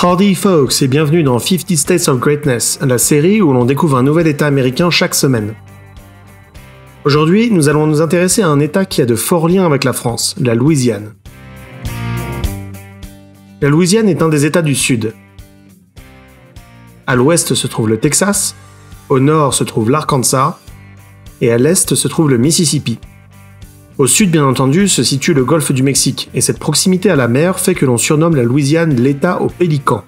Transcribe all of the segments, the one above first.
Howdy folks et bienvenue dans 50 States of Greatness, la série où l'on découvre un nouvel État américain chaque semaine. Aujourd'hui, nous allons nous intéresser à un État qui a de forts liens avec la France, la Louisiane. La Louisiane est un des États du Sud. À l'ouest se trouve le Texas, au nord se trouve l'Arkansas, et à l'est se trouve le Mississippi. Au sud, bien entendu, se situe le golfe du Mexique, et cette proximité à la mer fait que l'on surnomme la Louisiane l'État aux pélicans.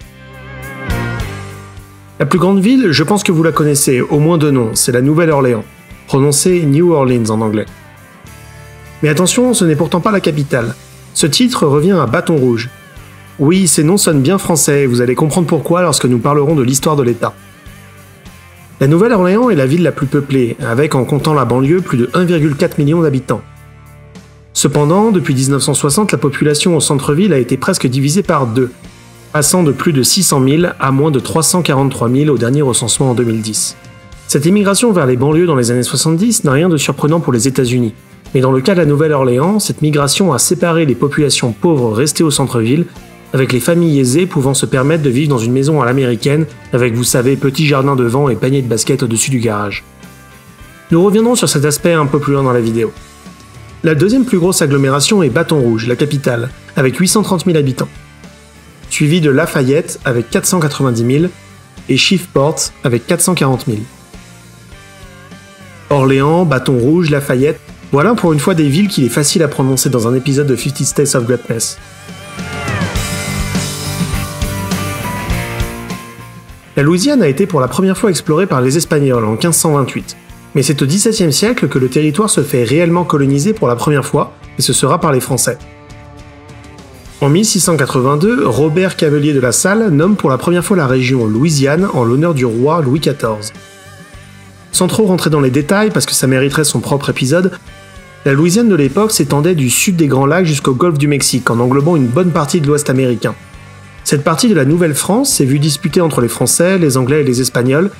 La plus grande ville, je pense que vous la connaissez, au moins de nom, c'est la Nouvelle-Orléans, prononcée New Orleans en anglais. Mais attention, ce n'est pourtant pas la capitale. Ce titre revient à Bâton Rouge. Oui, ces noms sonnent bien français, et vous allez comprendre pourquoi lorsque nous parlerons de l'histoire de l'État. La Nouvelle-Orléans est la ville la plus peuplée, avec en comptant la banlieue plus de 1,4 million d'habitants. Cependant, depuis 1960, la population au centre-ville a été presque divisée par deux, passant de plus de 600 000 à moins de 343 000 au dernier recensement en 2010. Cette émigration vers les banlieues dans les années 70 n'a rien de surprenant pour les États-Unis, mais dans le cas de la Nouvelle-Orléans, cette migration a séparé les populations pauvres restées au centre-ville, avec les familles aisées pouvant se permettre de vivre dans une maison à l'américaine, avec, vous savez, petit jardin devant et panier de basket au-dessus du garage. Nous reviendrons sur cet aspect un peu plus loin dans la vidéo. La deuxième plus grosse agglomération est Bâton Rouge, la capitale, avec 830 000 habitants, suivi de Lafayette avec 490 000 et Shreveport avec 440 000. Orléans, Bâton Rouge, Lafayette, voilà pour une fois des villes qu'il est facile à prononcer dans un épisode de 50 States of Greatness. La Louisiane a été pour la première fois explorée par les Espagnols en 1528. Mais c'est au XVIIe siècle que le territoire se fait réellement coloniser pour la première fois, et ce sera par les Français. En 1682, Robert Cavelier de La Salle nomme pour la première fois la région Louisiane en l'honneur du roi Louis XIV. Sans trop rentrer dans les détails, parce que ça mériterait son propre épisode, la Louisiane de l'époque s'étendait du sud des Grands Lacs jusqu'au golfe du Mexique, en englobant une bonne partie de l'Ouest américain. Cette partie de la Nouvelle-France s'est vue disputée entre les Français, les Anglais et les Espagnols,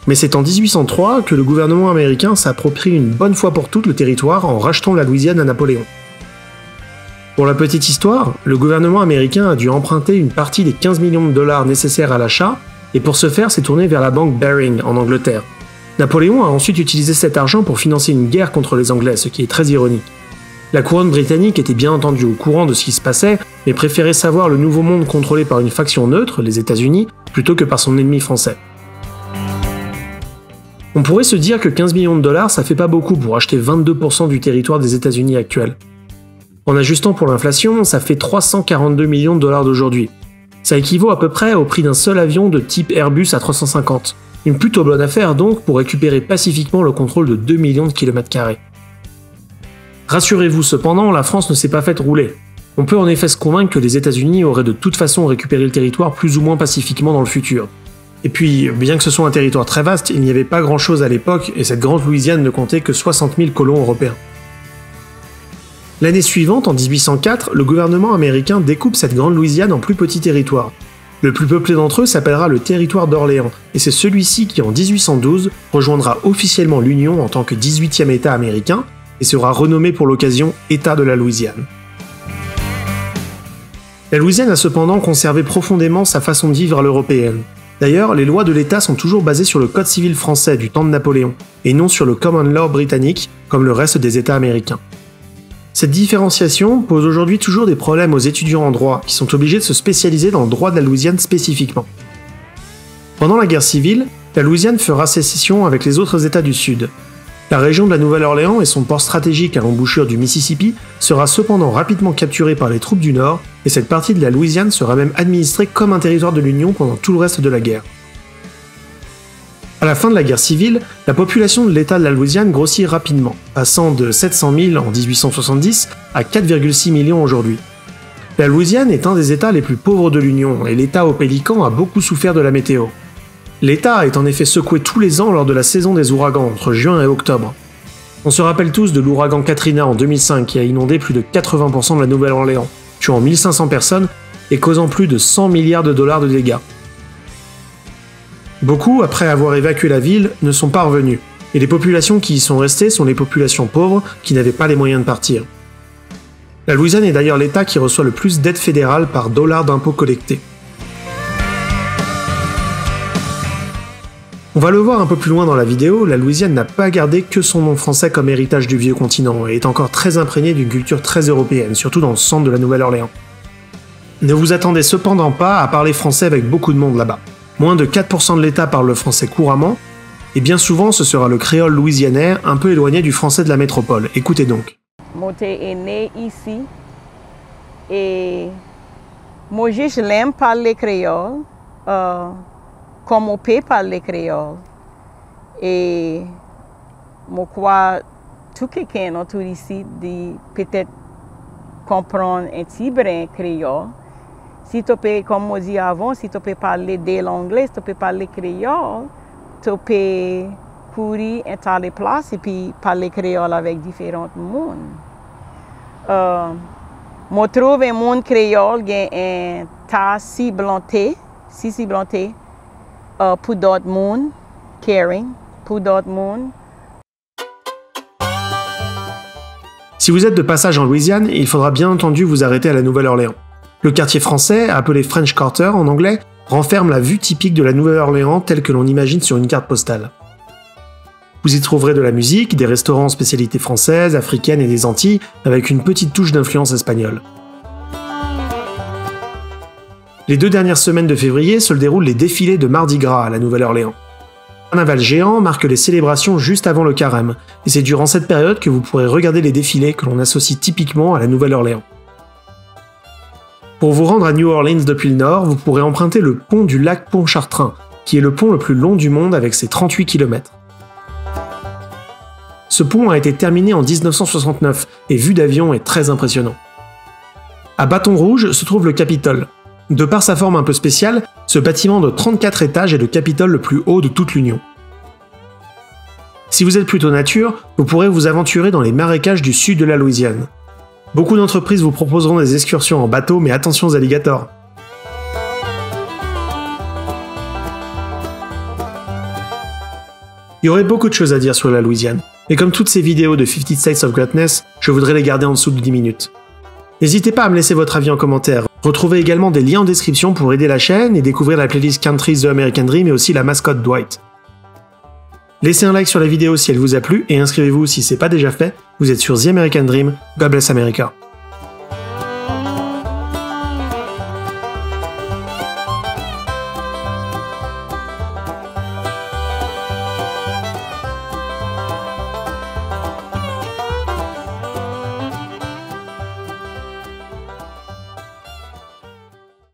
mais c'est en 1803 que le gouvernement américain s'approprie une bonne fois pour toutes le territoire en rachetant la Louisiane à Napoléon. Pour la petite histoire, le gouvernement américain a dû emprunter une partie des 15 millions de dollars nécessaires à l'achat, et pour ce faire s'est tourné vers la banque Baring en Angleterre. Napoléon a ensuite utilisé cet argent pour financer une guerre contre les Anglais, ce qui est très ironique. La couronne britannique était bien entendu au courant de ce qui se passait, mais préférait savoir le nouveau monde contrôlé par une faction neutre, les États-Unis, plutôt que par son ennemi français. On pourrait se dire que 15 millions de dollars, ça fait pas beaucoup pour acheter 22% du territoire des États-Unis actuels. En ajustant pour l'inflation, ça fait 342 millions de dollars d'aujourd'hui. Ça équivaut à peu près au prix d'un seul avion de type Airbus A350. Une plutôt bonne affaire donc pour récupérer pacifiquement le contrôle de 2 millions de kilomètres carrés. Rassurez-vous cependant, la France ne s'est pas faite rouler. On peut en effet se convaincre que les États-Unis auraient de toute façon récupéré le territoire plus ou moins pacifiquement dans le futur. Et puis, bien que ce soit un territoire très vaste, il n'y avait pas grand-chose à l'époque et cette grande Louisiane ne comptait que 60 000 colons européens. L'année suivante, en 1804, le gouvernement américain découpe cette grande Louisiane en plus petits territoires. Le plus peuplé d'entre eux s'appellera le territoire d'Orléans, et c'est celui-ci qui, en 1812, rejoindra officiellement l'Union en tant que 18e État américain et sera renommé pour l'occasion État de la Louisiane. La Louisiane a cependant conservé profondément sa façon de vivre à l'européenne. D'ailleurs, les lois de l'État sont toujours basées sur le Code civil français du temps de Napoléon, et non sur le Common Law britannique, comme le reste des États américains. Cette différenciation pose aujourd'hui toujours des problèmes aux étudiants en droit, qui sont obligés de se spécialiser dans le droit de la Louisiane spécifiquement. Pendant la guerre civile, la Louisiane fera sécession avec les autres États du Sud. La région de la Nouvelle-Orléans et son port stratégique à l'embouchure du Mississippi sera cependant rapidement capturée par les troupes du Nord, et cette partie de la Louisiane sera même administrée comme un territoire de l'Union pendant tout le reste de la guerre. À la fin de la guerre civile, la population de l'État de la Louisiane grossit rapidement, passant de 700 000 en 1870 à 4,6 millions aujourd'hui. La Louisiane est un des États les plus pauvres de l'Union, et l'État aux pélicans a beaucoup souffert de la météo. L'État est en effet secoué tous les ans lors de la saison des ouragans, entre juin et octobre. On se rappelle tous de l'ouragan Katrina en 2005 qui a inondé plus de 80% de la Nouvelle-Orléans, tuant 1500 personnes et causant plus de 100 milliards de dollars de dégâts. Beaucoup, après avoir évacué la ville, ne sont pas revenus, et les populations qui y sont restées sont les populations pauvres qui n'avaient pas les moyens de partir. La Louisiane est d'ailleurs l'État qui reçoit le plus d'aides fédérales par dollar d'impôts collectés. On va le voir un peu plus loin dans la vidéo, la Louisiane n'a pas gardé que son nom français comme héritage du vieux continent et est encore très imprégnée d'une culture très européenne, surtout dans le centre de la Nouvelle-Orléans. Ne vous attendez cependant pas à parler français avec beaucoup de monde là-bas. Moins de 4% de l'État parle le français couramment, et bien souvent ce sera le créole louisianais un peu éloigné du français de la métropole. Écoutez donc. Moi, j'étais né ici et moi, j'aime parler créole. Comme on peut parler créole. Et je crois que tout quelqu'un autour ici de peut-être comprendre un petit brin créole. Si tu peux, comme on dit avant, si tu peux parler de l'anglais, si tu peux parler créole, tu peux courir à tas de places et puis parler créole avec différents mondes. Je trouve un monde créole qui est un tas si blanté, pour d'autres mondes, caring, pour d'autres mondes. Si vous êtes de passage en Louisiane, il faudra bien entendu vous arrêter à la Nouvelle-Orléans. Le quartier français, appelé French Quarter en anglais, renferme la vue typique de la Nouvelle-Orléans telle que l'on imagine sur une carte postale. Vous y trouverez de la musique, des restaurants en spécialités françaises, africaines et des Antilles, avec une petite touche d'influence espagnole. Les 2 dernières semaines de février se déroulent les défilés de Mardi Gras à la Nouvelle-Orléans. Un carnaval géant marque les célébrations juste avant le carême, et c'est durant cette période que vous pourrez regarder les défilés que l'on associe typiquement à la Nouvelle-Orléans. Pour vous rendre à New Orleans depuis le nord, vous pourrez emprunter le pont du lac Pontchartrain, qui est le pont le plus long du monde avec ses 38 km. Ce pont a été terminé en 1969 et vue d'avion est très impressionnant. À Bâton Rouge se trouve le Capitole. De par sa forme un peu spéciale, ce bâtiment de 34 étages est le Capitole le plus haut de toute l'Union. Si vous êtes plutôt nature, vous pourrez vous aventurer dans les marécages du sud de la Louisiane. Beaucoup d'entreprises vous proposeront des excursions en bateau, mais attention aux alligators. Il y aurait beaucoup de choses à dire sur la Louisiane, mais comme toutes ces vidéos de 50 States of Greatness, je voudrais les garder en dessous de 10 minutes. N'hésitez pas à me laisser votre avis en commentaire. Retrouvez également des liens en description pour aider la chaîne et découvrir la playlist Countries The American Dream et aussi la mascotte Dwight. Laissez un like sur la vidéo si elle vous a plu et inscrivez-vous si c'est pas déjà fait. Vous êtes sur The American Dream. God bless America.